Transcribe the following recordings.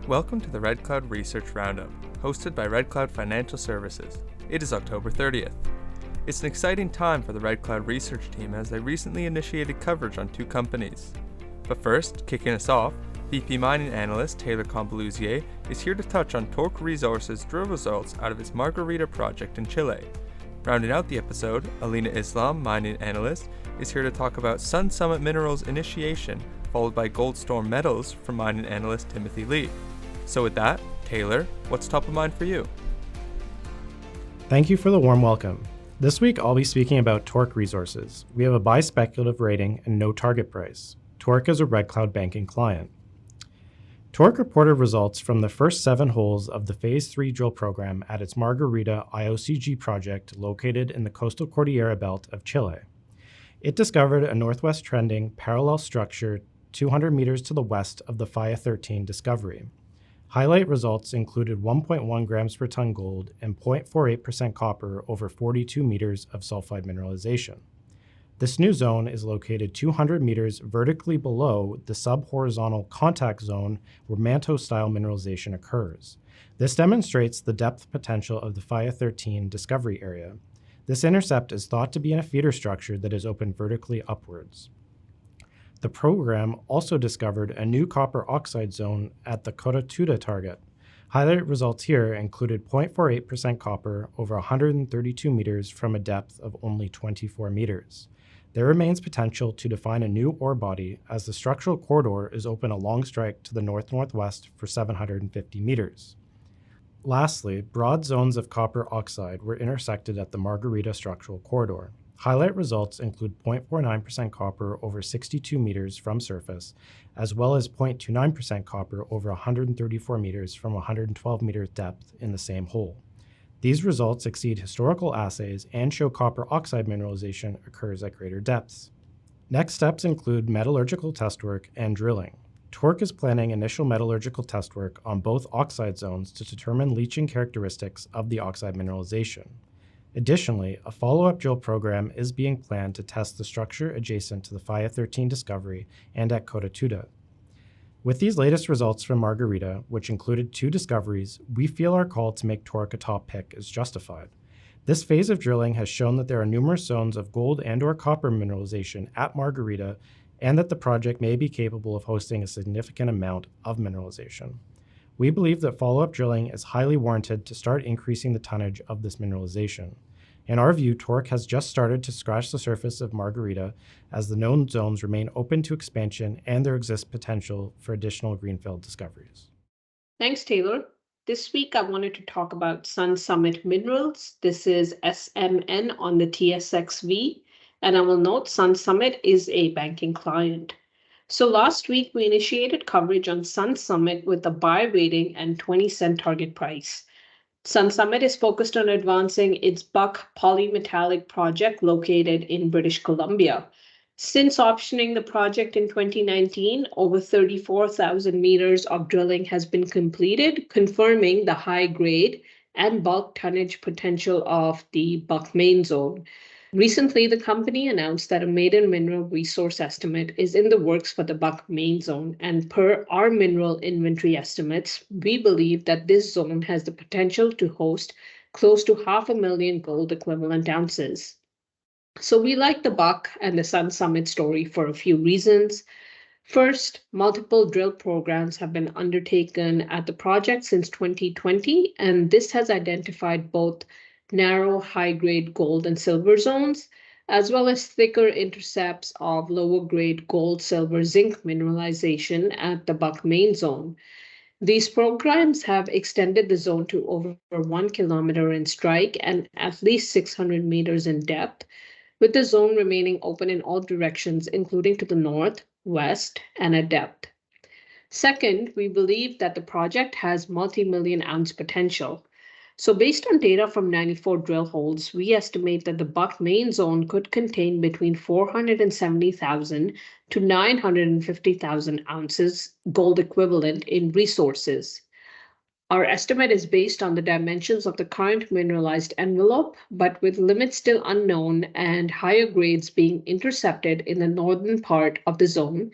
Welcome to the Red Cloud Research Roundup, hosted by Red Cloud Financial Services. It is October 30th. It's an exciting time for the Red Cloud Research team as they recently initiated coverage on two companies. But first, kicking us off, VP Mining Analyst Taylor Combaluzier is here to touch on Torq Resources' drill results out of its Margarita project in Chile. Rounding out the episode, Alina Islam, Mining Analyst, is here to talk about Sun Summit Minerals' initiation, followed by Goldstorm Metals from Mining Analyst Timothy Lee. So with that, Taylor, what's top of mind for you? Thank you for the warm welcome. This week I'll be speaking about Torq Resources. We have a buy speculative rating and no target price. Torq is a Red Cloud banking client. Torq reported results from the first 7 holes of the Phase 3 drill program at its Margarita IOCG project located in the coastal Cordillera belt of Chile. It discovered a northwest trending parallel structure 200 meters to the west of the Faya 13 discovery. Highlight results included 1.1 grams per ton gold and 0.48% copper over 42 meters of sulfide mineralization. This new zone is located 200 meters vertically below the sub-horizontal contact zone where manto-style mineralization occurs. This demonstrates the depth potential of the Faya 13 discovery area. This intercept is thought to be in a feeder structure that is open vertically upwards. The program also discovered a new copper oxide zone at the Cotatuda target. Highlight results here included 0.48% copper over 132 meters from a depth of only 24 meters. There remains potential to define a new ore body as the structural corridor is open along strike to the north-northwest for 750 meters. Lastly, broad zones of copper oxide were intersected at the Margarita structural corridor. Highlight results include 0.49% copper over 62 meters from surface, as well as 0.29% copper over 134 meters from 112 meters depth in the same hole. These results exceed historical assays and show copper oxide mineralization occurs at greater depths. Next steps include metallurgical test work and drilling. Torq is planning initial metallurgical test work on both oxide zones to determine leaching characteristics of the oxide mineralization. Additionally, a follow-up drill program is being planned to test the structure adjacent to the Faya 13 discovery and at Cotatuda. With these latest results from Margarita, which included 2 discoveries, we feel our call to make Torq a top pick is justified. This phase of drilling has shown that there are numerous zones of gold and/or copper mineralization at Margarita and that the project may be capable of hosting a significant amount of mineralization. We believe that follow-up drilling is highly warranted to start increasing the tonnage of this mineralization. In our view, Torq has just started to scratch the surface of Margarita as the known zones remain open to expansion and there exists potential for additional greenfield discoveries. Thanks, Taylor. This week I wanted to talk about Sun Summit Minerals. This is SMN on the TSXV, and I will note Sun Summit is a banking client. So last week, we initiated coverage on Sun Summit with a buy rating and 20-cent target price. Sun Summit is focused on advancing its Buck polymetallic project located in British Columbia. Since optioning the project in 2019, over 34,000 meters of drilling has been completed, confirming the high grade and bulk tonnage potential of the Buck main zone. Recently, the company announced that a maiden mineral resource estimate is in the works for the Buck main zone, and per our mineral inventory estimates, we believe that this zone has the potential to host close to 500,000 gold equivalent ounces. So we like the Buck and the Sun Summit story for a few reasons. First, multiple drill programs have been undertaken at the project since 2020, and this has identified both narrow high-grade gold and silver zones, as well as thicker intercepts of lower-grade gold, silver, zinc mineralization at the Buck main zone. These programs have extended the zone to over 1 kilometer in strike and at least 600 meters in depth, with the zone remaining open in all directions, including to the north, west, and at depth. Second, we believe that the project has multi-million ounce potential. So based on data from 94 drill holes, we estimate that the Buck main zone could contain between 470,000 to 950,000 ounces gold equivalent in resources. Our estimate is based on the dimensions of the current mineralized envelope, but with limits still unknown and higher grades being intercepted in the northern part of the zone,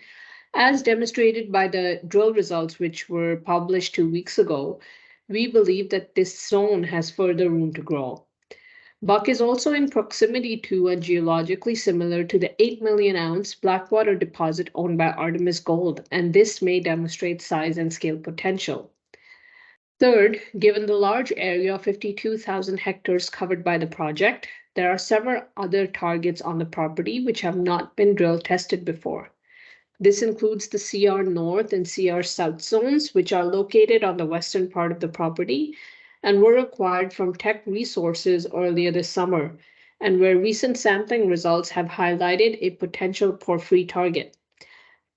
As demonstrated by the drill results, which were published 2 weeks ago, we believe that this zone has further room to grow. Buck is also in proximity to and geologically similar to the 8 million ounce Blackwater deposit owned by Artemis Gold, and this may demonstrate size and scale potential. Third, given the large area of 52,000 hectares covered by the project, there are several other targets on the property which have not been drill tested before. This includes the CR North and CR South zones, which are located on the western part of the property and were acquired from Torq Resources earlier this summer, and where recent sampling results have highlighted a potential porphyry target.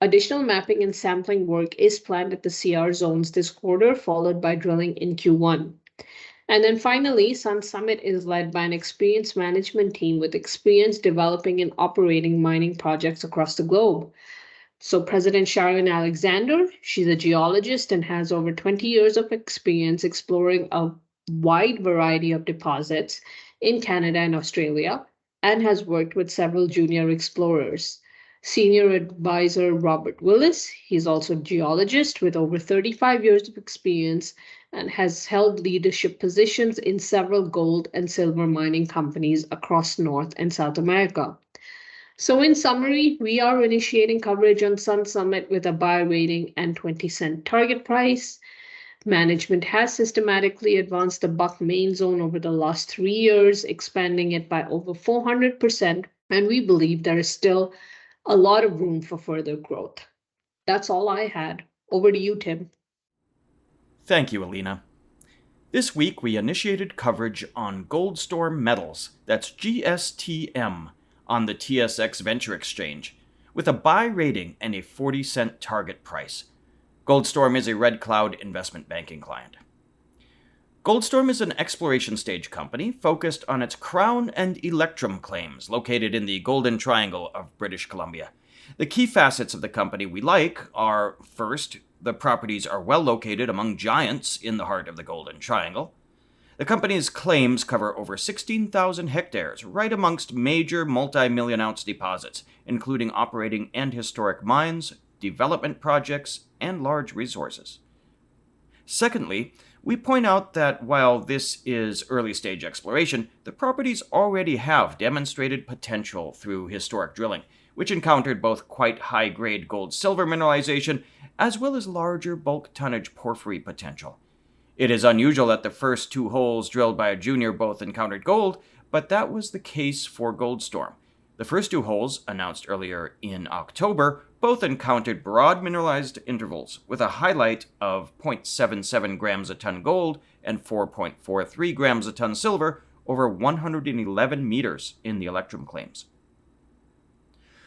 Additional mapping and sampling work is planned at the CR zones this quarter, followed by drilling in Q1. And then finally, Sun Summit is led by an experienced management team with experience developing and operating mining projects across the globe. So President Sharon Alexander, she's a geologist and has over 20 years of experience exploring a wide variety of deposits in Canada and Australia, and has worked with several junior explorers. Senior advisor Robert Willis, he's also a geologist with over 35 years of experience and has held leadership positions in several gold and silver mining companies across North and South America. So in summary, we are initiating coverage on Sun Summit with a buy rating and 20-cent target price. Management has systematically advanced the Buck main zone over the last 3 years, expanding it by over 400%, and we believe there is still a lot of room for further growth. That's all I had. Over to you, Tim. Thank you, Alina. This week we initiated coverage on Goldstorm Metals, that's GSTM, on the TSX Venture Exchange, with a buy rating and a 40-cent target price. Goldstorm is a Red Cloud investment banking client. Goldstorm is an exploration stage company focused on its Crown and Electrum claims located in the Golden Triangle of British Columbia. The key facets of the company we like are, first, the properties are well located among giants in the heart of the Golden Triangle. The company's claims cover over 16,000 hectares, right amongst major multi-million ounce deposits, including operating and historic mines, development projects, and large resources. Secondly, we point out that while this is early-stage exploration, the properties already have demonstrated potential through historic drilling, which encountered both quite high-grade gold-silver mineralization as well as larger bulk tonnage porphyry potential. It is unusual that the first 2 holes drilled by a junior both encountered gold, but that was the case for Goldstorm. The first 2 holes, announced earlier in October, both encountered broad mineralized intervals with a highlight of 0.77 grams a ton gold and 4.43 grams a ton silver over 111 meters in the Electrum claims.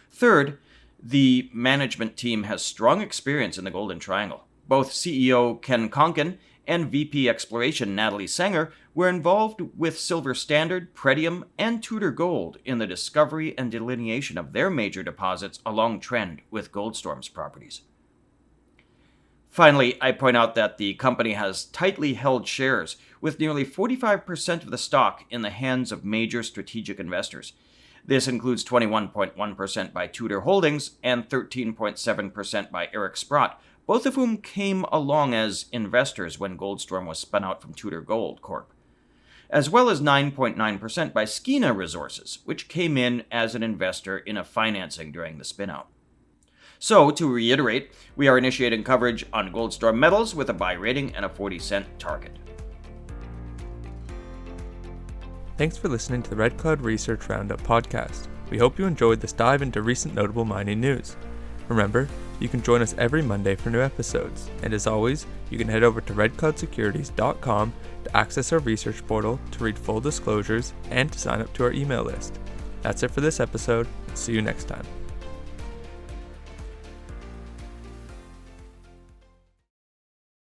Third, the management team has strong experience in the Golden Triangle. Both CEO Ken Konkin and VP Exploration Natalie Sanger were involved with Silver Standard, Pretium, and Tudor Gold in the discovery and delineation of their major deposits along trend with Goldstorm's properties. Finally, I point out that the company has tightly held shares, with nearly 45% of the stock in the hands of major strategic investors. This includes 21.1% by Tudor Holdings and 13.7% by Eric Sprott, both of whom came along as investors when Goldstorm was spun out from Tudor Gold Corp., as well as 9.9% by Skeena Resources, which came in as an investor in a financing during the spinout. So, to reiterate, we are initiating coverage on Goldstorm Metals with a buy rating and a 40-cent target. Thanks for listening to the Red Cloud Research Roundup podcast. We hope you enjoyed this dive into recent notable mining news. Remember, you can join us every Monday for new episodes, and as always, you can head over to redcloudsecurities.com to access our research portal, to read full disclosures, and to sign up to our email list. That's it for this episode. See you next time.